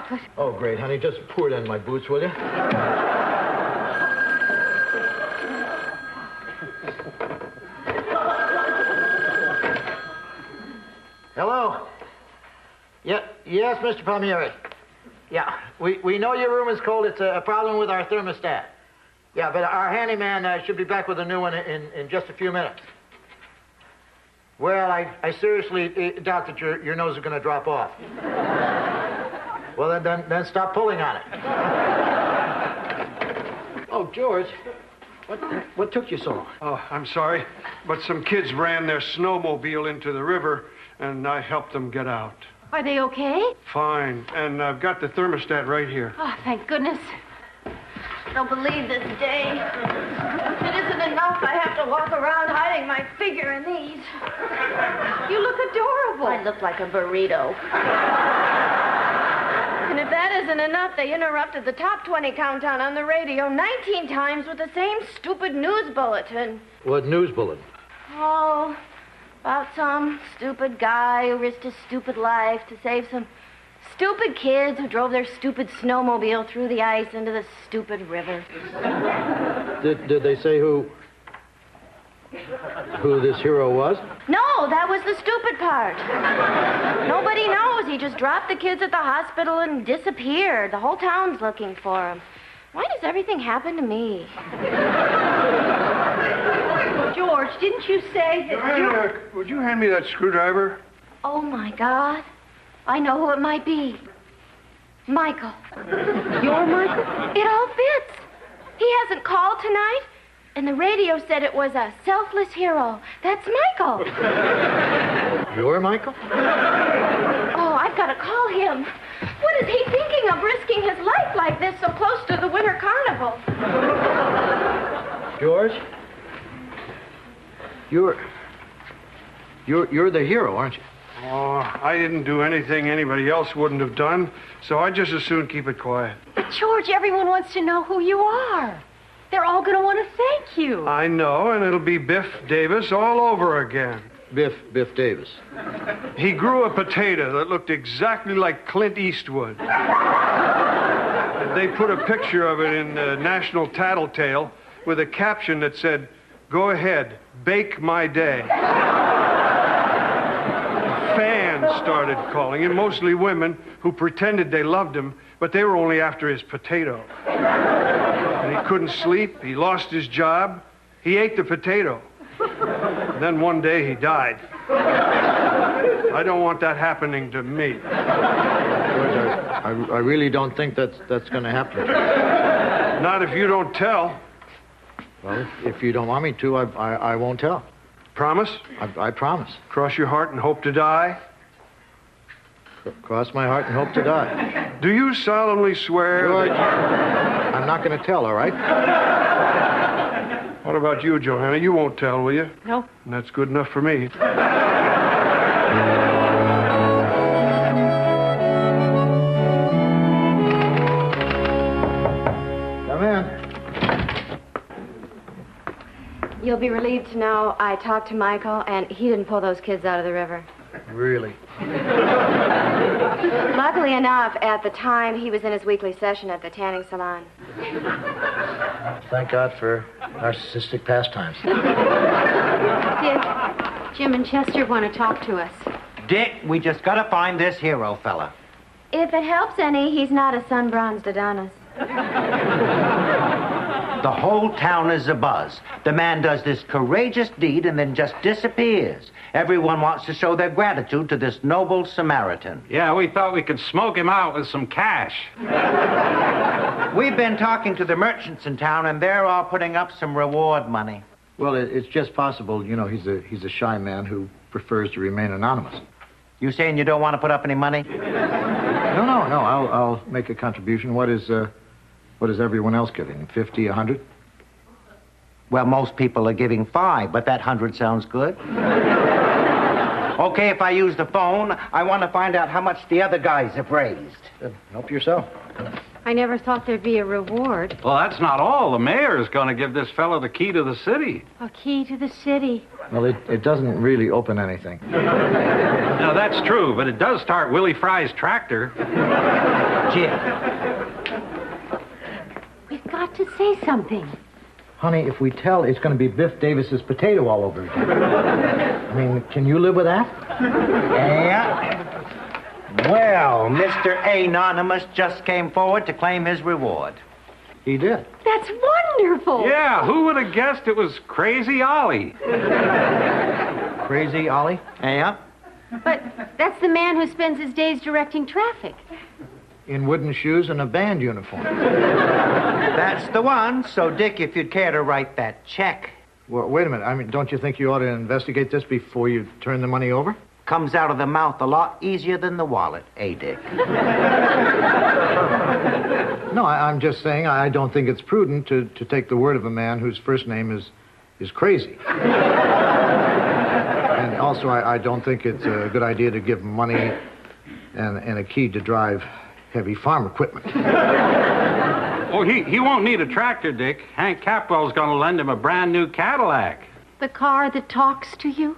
chocolate. Oh, great, honey. Just pour it in my boots, will you? Hello? Yes, Mr. Palmieri. Yeah, we know your room is cold. It's a problem with our thermostat. Yeah, but our handyman should be back with a new one in just a few minutes. Well, I seriously doubt that your nose is going to drop off. Well, then stop pulling on it. Oh, George, what took you so long? Oh, I'm sorry, but some kids ran their snowmobile into the river, and I helped them get out. Are they okay? Fine, and I've got the thermostat right here. Oh, thank goodness. I don't believe this day. It isn't enough. I have to walk around hiding my figure in these. You look adorable. I look like a burrito. And if that isn't enough, they interrupted the top 20 countdown on the radio 19 times with the same stupid news bulletin. What news bulletin? Oh, about some stupid guy who risked his stupid life to save some stupid kids who drove their stupid snowmobile through the ice into the stupid river. Did they say who this hero was? No, that was the stupid part. Nobody knows. He just dropped the kids at the hospital and disappeared. The whole town's looking for him. Why does everything happen to me? George, didn't you say that Would you hand me that screwdriver? Oh, my God. I know who it might be. Michael. You're Michael? It all fits. He hasn't called tonight, and the radio said it was a selfless hero. That's Michael. You're Michael? Oh, I've got to call him. What is he thinking of risking his life like this so close to the winter carnival? George? You're the hero, aren't you? Oh, I didn't do anything anybody else wouldn't have done, so I'd just as soon keep it quiet. But, George, everyone wants to know who you are. They're all going to want to thank you. I know, and it'll be Biff Davis all over again. Biff Davis. He grew a potato that looked exactly like Clint Eastwood. They put a picture of it in the National Tattletale with a caption that said, "Go ahead, bake my day." Fans started calling him, mostly women who pretended they loved him, but they were only after his potato. And he couldn't sleep. He lost his job. He ate the potato. And then one day he died. I don't want that happening to me. George, I really don't think that's going to happen. Not if you don't tell. Well, if you don't want me to, I won't tell. Promise? I promise. Cross your heart and hope to die? Cross my heart and hope to die. Do you solemnly swear? George, I'm not going to tell, all right? What about you, Johanna? You won't tell, will you? No. And that's good enough for me. Come in. You'll be relieved to know I talked to Michael, and he didn't pull those kids out of the river. Really? Luckily enough, at the time, he was in his weekly session at the tanning salon. Thank God for narcissistic pastimes. Dick, Jim and Chester want to talk to us. Dick, we just gotta find this hero fella. If it helps any, he's not a sun-bronzed Adonis. The whole town is abuzz. The man does this courageous deed and then just disappears. Everyone wants to show their gratitude to this noble Samaritan. Yeah, we thought we could smoke him out with some cash. We've been talking to the merchants in town, and they're all putting up some reward money. Well, it's just possible, you know, he's a shy man who prefers to remain anonymous. You saying you don't want to put up any money? No. I'll make a contribution. What is everyone else giving? 50, 100? Well, most people are giving 5, but that 100 sounds good. Okay, if I use the phone, I want to find out how much the other guys have raised. Help yourself. I never thought thered be a reward. Well, that's not all. The mayor is going to give this fellow the key to the city. A key to the city. Well, it doesn't really open anything. Now, that's true, but it does start Willie Fry's tractor. Jim. We've got to say something. Honey, if we tell, it's going to be Biff Davis's potato all over again. I mean, can you live with that? Yeah. Well, Mr. Anonymous just came forward to claim his reward. He did. That's wonderful. Yeah, who would have guessed it was Crazy Ollie? Crazy Ollie? Yeah? But that's the man who spends his days directing traffic. In wooden shoes and a band uniform. That's the one. So, Dick, if you'd care to write that check. Well, wait a minute. I mean, don't you think you ought to investigate this before you turn the money over? Comes out of the mouth a lot easier than the wallet, eh, Dick? No, I'm just saying I don't think it's prudent to take the word of a man whose first name is Crazy. And also, I don't think it's a good idea to give him money and a key to drive heavy farm equipment. Oh, he won't need a tractor, Dick. Hank Capwell's going to lend him a brand new Cadillac. The car that talks to you?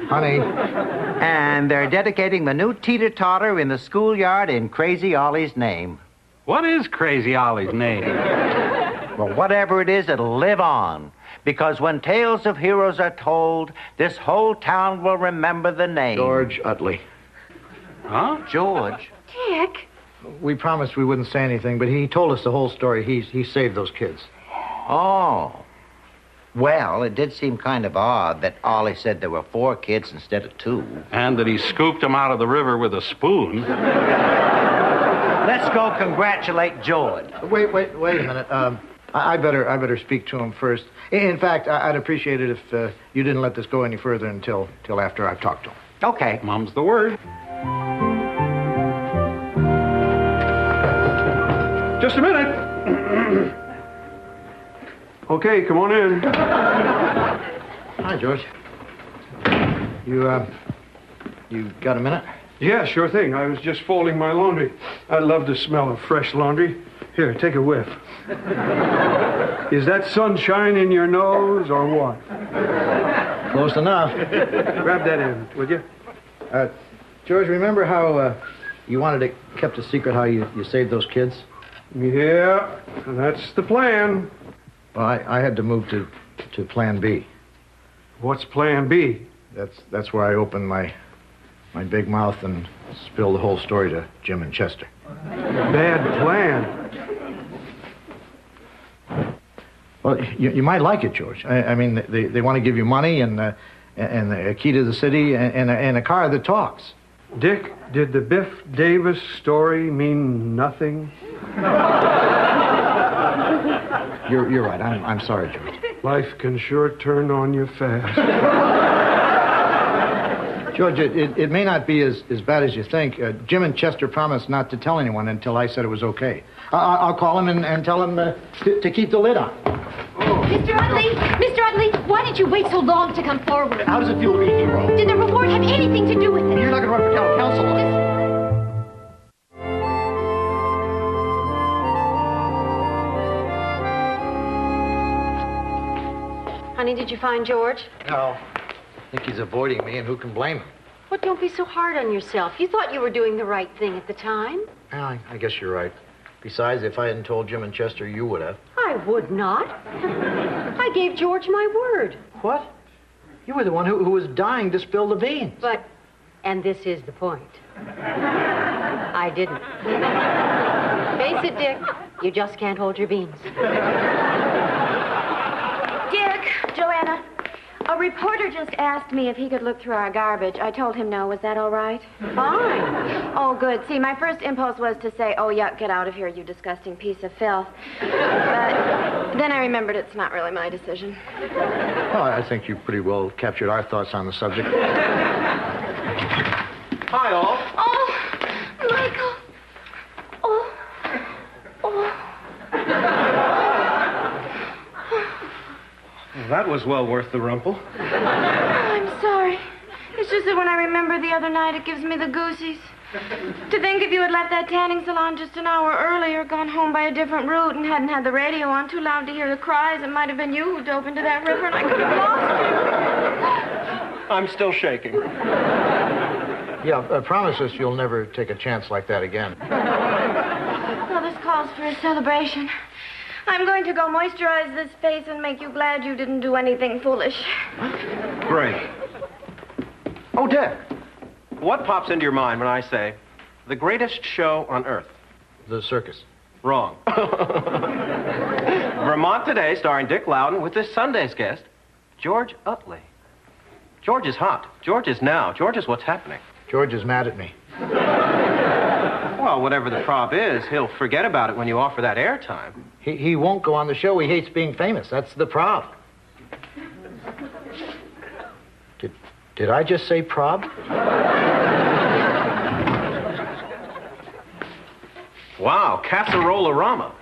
Honey. And they're dedicating the new teeter-totter in the schoolyard in Crazy Ollie's name. What is Crazy Ollie's name? Well, whatever it is, it'll live on. Because when tales of heroes are told, this whole town will remember the name. George Utley. Huh? George? Dick. We promised we wouldn't say anything, but he told us the whole story. He saved those kids. Oh. Well, it did seem kind of odd that Ollie said there were 4 kids instead of 2. And that he scooped them out of the river with a spoon. Let's go congratulate George. Wait a minute. I better speak to him first. In fact, I'd appreciate it if you didn't let this go any further until after I've talked to him. Okay. Mum's the word. Just a minute. Okay, come on in. Hi, George. You got a minute? Yeah, sure thing. I was just folding my laundry. I love the smell of fresh laundry. Here, take a whiff. Is that sunshine in your nose or what? Close enough. Grab that end, would you? George, remember how you wanted it kept a secret how you saved those kids? Yeah, that's the plan. Well, I had to move to Plan B. What's Plan B? That's where I opened my big mouth and spilled the whole story to Jim and Chester. Bad plan. Well, you might like it, George. I mean, they want to give you money and a key to the city and a car that talks. Dick, did the Biff Davis story mean nothing? You're right. I'm sorry, George. Life can sure turn on you fast. George, it may not be as bad as you think. Jim and Chester promised not to tell anyone until I said it was okay. I'll call him and tell him to keep the lid on. Mr. Utley, why did you wait so long to come forward? How does it feel to be a hero? Did the reward have anything to do with it? You're not going to run for town council. Honey, did you find George? No. I think he's avoiding me, and who can blame him? Well, don't be so hard on yourself. You thought you were doing the right thing at the time. Well, I guess you're right. Besides, if I hadn't told Jim and Chester, you would have. I would not. I gave George my word. What? You were the one who was dying to spill the beans. But, and this is the point, I didn't. Face it, Dick, you just can't hold your beans. Dick, Joanna, a reporter just asked me if he could look through our garbage. I told him no. Was that all right? Fine. Oh, good. See, my first impulse was to say, oh, yuck, get out of here, you disgusting piece of filth. But then I remembered it's not really my decision. Well, I think you pretty well captured our thoughts on the subject. Hi, all. Oh, Michael. Oh. Well, that was well worth the rumple. Oh, I'm sorry. It's just that when I remember the other night, it gives me the goosies. To think if you had left that tanning salon just an hour earlier, gone home by a different route, and hadn't had the radio on too loud to hear the cries, it might have been you who dove into that river, and I could have lost you. I'm still shaking. Yeah, promise us you'll never take a chance like that again. Well, this calls for a celebration. I'm going to go moisturize this face and make you glad you didn't do anything foolish. Great. Oh, Dick, what pops into your mind when I say the greatest show on earth? The circus. Wrong. Vermont Today, starring Dick Loudon, with this Sunday's guest, George Utley. George is hot. George is now. George is what's happening. George is mad at me. Well, whatever the prop is, he'll forget about it when you offer that airtime. He won't go on the show. He hates being famous. That's the prob. Did I just say prob? Wow, casserole-orama.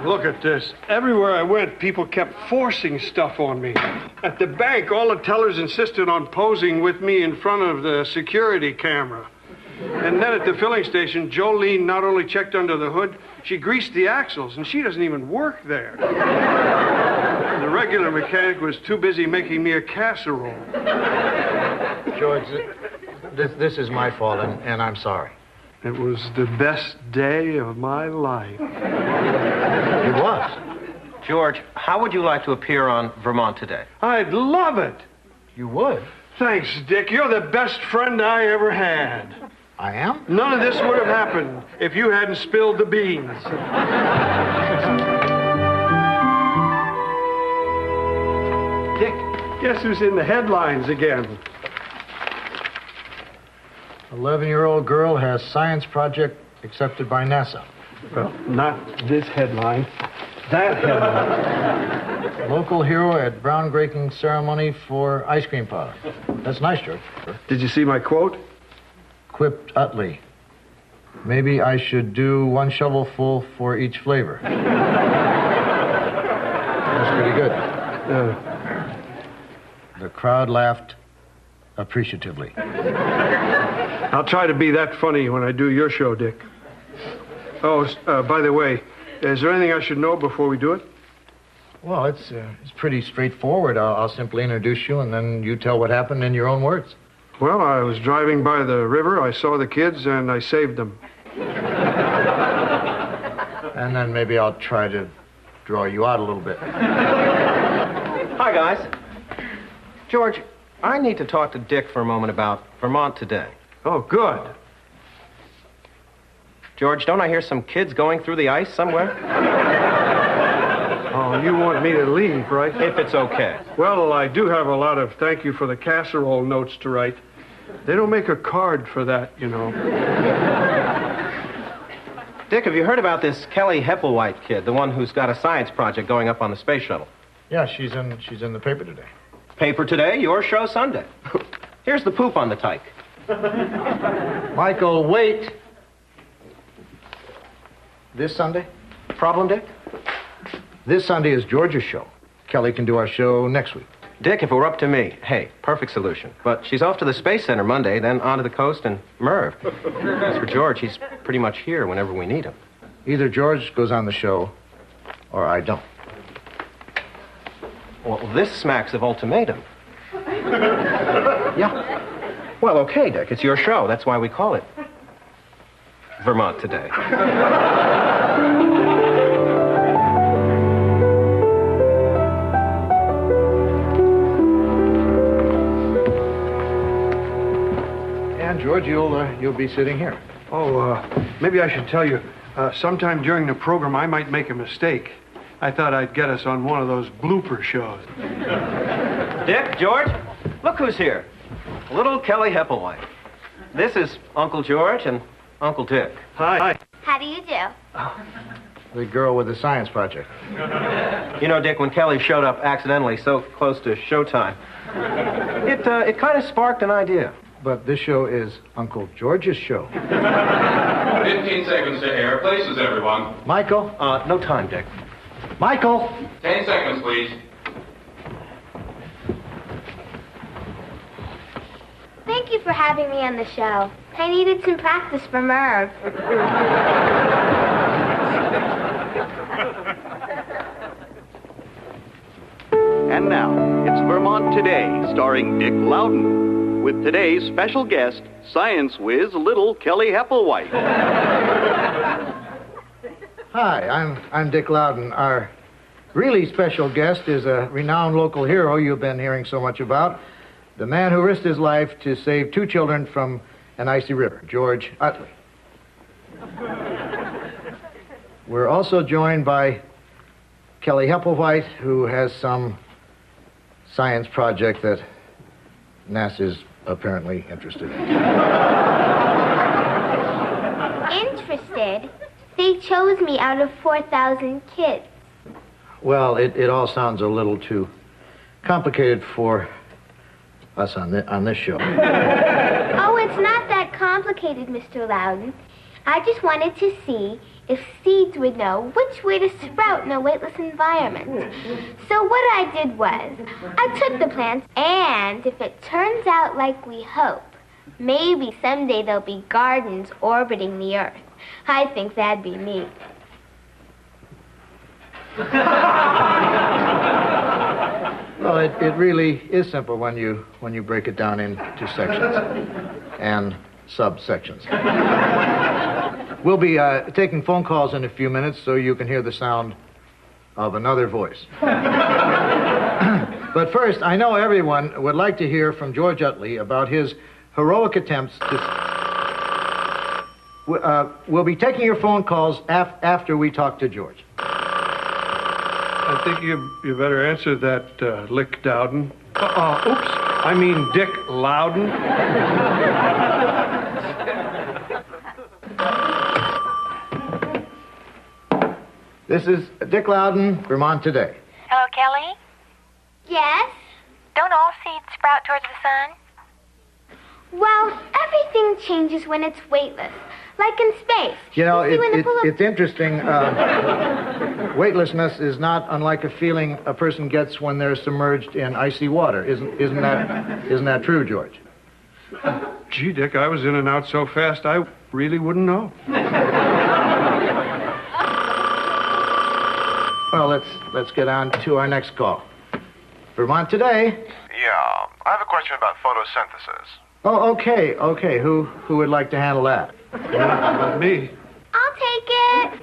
Look at this. Everywhere I went, people kept forcing stuff on me. At the bank, all the tellers insisted on posing with me in front of the security camera. And then at the filling station, Jolene not only checked under the hood, she greased the axles, and she doesn't even work there. The regular mechanic was too busy making me a casserole. George, this is my fault, and I'm sorry. It was the best day of my life. It was. George, how would you like to appear on Vermont Today? I'd love it. You would? Thanks, Dick. You're the best friend I ever had. I am? None of this would have happened if you hadn't spilled the beans. Dick. Guess who's in the headlines again? 11-year-old girl has science project accepted by NASA. Well, not this headline. That headline. Local hero at groundbreaking ceremony for ice cream parlor. That's nice, George. Did you see my quote? Quipped Utley. Maybe I should do one shovelful for each flavor. That's pretty good. The crowd laughed appreciatively. I'll try to be that funny when I do your show, Dick. Oh, by the way, is there anything I should know before we do it? Well, it's pretty straightforward. I'll simply introduce you, and then you tell what happened in your own words. Well, I was driving by the river, I saw the kids, and I saved them. And then maybe I'll try to draw you out a little bit. Hi, guys. George, I need to talk to Dick for a moment about Vermont Today. Oh, good. George, don't I hear some kids going through the ice somewhere? Oh, you want me to leave, right? If it's okay. Well, I do have a lot of thank you for the casserole notes to write. They don't make a card for that, you know. Dick, have you heard about this Kelly Hepplewhite kid, the one who's got a science project going up on the space shuttle? Yeah, she's in the paper today. Paper today, your show Sunday. Here's the poop on the tyke. Michael, wait. This Sunday? Problem, Dick? This Sunday is George's show. Kelly can do our show next week. Dick, if it were up to me, hey, perfect solution. But she's off to the Space Center Monday, then on to the coast and Merv. As for George, he's pretty much here whenever we need him. Either George goes on the show, or I don't. Well, this smacks of ultimatum. Yeah. Well, okay, Dick, it's your show. That's why we call it Vermont Today. And George, you'll be sitting here. Oh, maybe I should tell you, sometime during the program I might make a mistake. I thought I'd get us on one of those blooper shows. Dick, George, look who's here. Little Kelly Hepplewhite. This is Uncle George and Uncle Dick. Hi. How do you do? The girl with the science project. You know, Dick, when Kelly showed up accidentally so close to showtime, it kind of sparked an idea. But this show is Uncle George's show. 15 seconds to air. Places, everyone. Michael? No time, Dick. Michael? 10 seconds, please. Thank you for having me on the show. I needed some practice for Merv. And now, it's Vermont Today, starring Dick Loudon, with today's special guest, science whiz little Kelly Hepplewhite. Hi, I'm Dick Loudon. Our really special guest is a renowned local hero you've been hearing so much about, the man who risked his life to save 2 children from an icy river, George Utley. We're also joined by Kelly Hepplewhite, who has some science project that NASA's apparently interested in. Interested? They chose me out of 4,000 kids. Well, it all sounds a little too complicated for us on this show. Oh, it's not that complicated, Mr. Loudon. I just wanted to see if seeds would know which way to sprout in a weightless environment. So what I did was, I took the plants, and if it turns out like we hope, maybe someday there'll be gardens orbiting the Earth. I think that'd be neat. Well, it really is simple when you break it down into sections and subsections. We'll be taking phone calls in a few minutes so you can hear the sound of another voice. But first, I know everyone would like to hear from George Utley about his heroic attempts to... we'll be taking your phone calls after we talk to George. I think you better answer that, Lick Dowden. Oops, I mean Dick Loudon. This is Dick Loudon, Vermont Today. Hello, Kelly? Yes? Don't all seeds sprout towards the sun? Well, everything changes when it's weightless, like in space. You know, see when it's interesting. Weightlessness is not unlike a feeling a person gets when they're submerged in icy water. Isn't that true, George? Gee, Dick, I was in and out so fast I really wouldn't know. Well, let's get on to our next call. Vermont Today. Yeah, I have a question about photosynthesis. Oh, okay. Who would like to handle that? Me. I'll take it.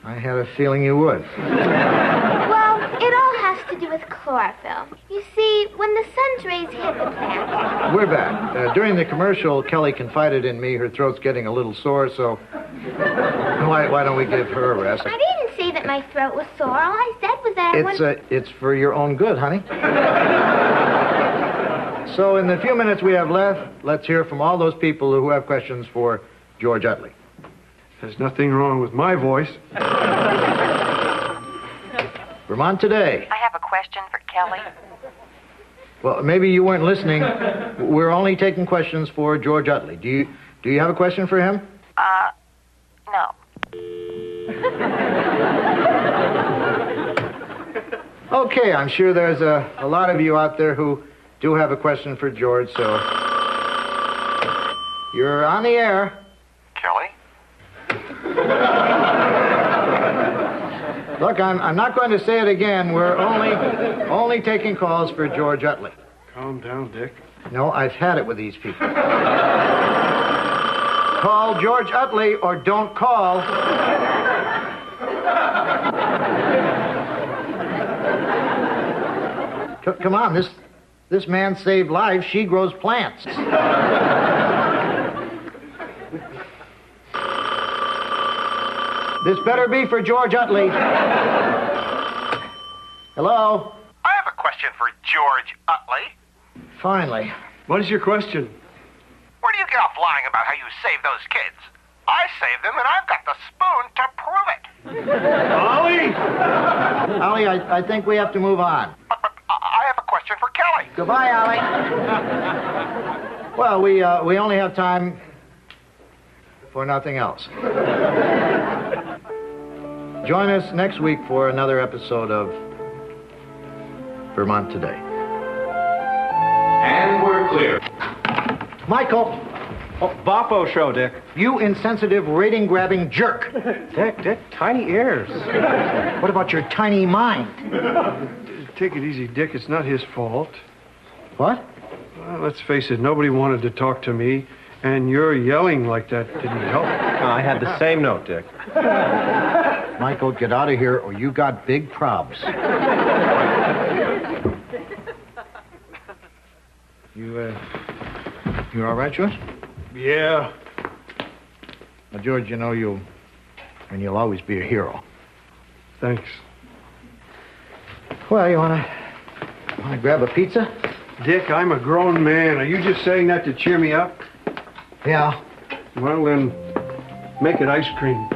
I had a feeling you would. Well, it all has to do with chlorophyll. You see, when the sun's rays hit the plant... We're back. During the commercial, Kelly confided in me her throat's getting a little sore, so why don't we give her a rest? I didn't say that my throat was sore. All I said was that it's for your own good, honey. So in the few minutes we have left, let's hear from all those people who have questions for George Utley. There's nothing wrong with my voice. Vermont Today. I have a question for Kelly. Well, maybe you weren't listening. We're only taking questions for George Utley. Do you have a question for him? No. Okay, I'm sure there's a lot of you out there who do have a question for George, so you're on the air. Kelly? Look, I'm not going to say it again. We're only taking calls for George Utley. Calm down, Dick. No, I've had it with these people. Call George Utley or don't call. Come on, this man saved lives. She grows plants. This better be for George Utley. Hello? I have a question for George Utley. Finally. What is your question? Where do you get off lying about how you saved those kids? I saved them, and I've got the spoon to prove it. Ollie! Ollie, I think we have to move on. But I have a question for Kelly. Goodbye, Ollie. Well, we only have time for nothing else. Join us next week for another episode of Vermont Today. And we're clear. Michael. Oh, Bopo show, Dick. You insensitive, rating-grabbing jerk. Dick, tiny ears. What about your tiny mind? Take it easy, Dick. It's not his fault. What? Well, let's face it, nobody wanted to talk to me, and your yelling like that didn't help. I had the same note, Dick. Michael, get out of here or you got big probs. You all right, George? Yeah. Now, George, you know you'll always be a hero. Thanks. Well, you wanna grab a pizza? Dick, I'm a grown man. Are you just saying that to cheer me up? Yeah. Well, then, make it ice cream.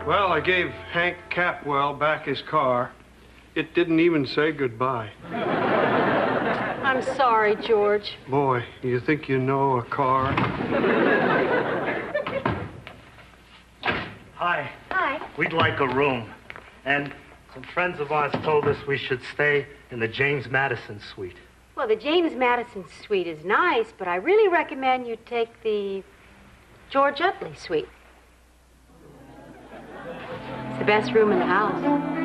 Well, I gave Hank Capwell back his car. It didn't even say goodbye. I'm sorry, George. Boy, you think you know a car? Hi. Hi. We'd like a room. And some friends of ours told us we should stay in the James Madison suite. Well, the James Madison suite is nice, but I really recommend you take the George Utley suite. It's the best room in the house.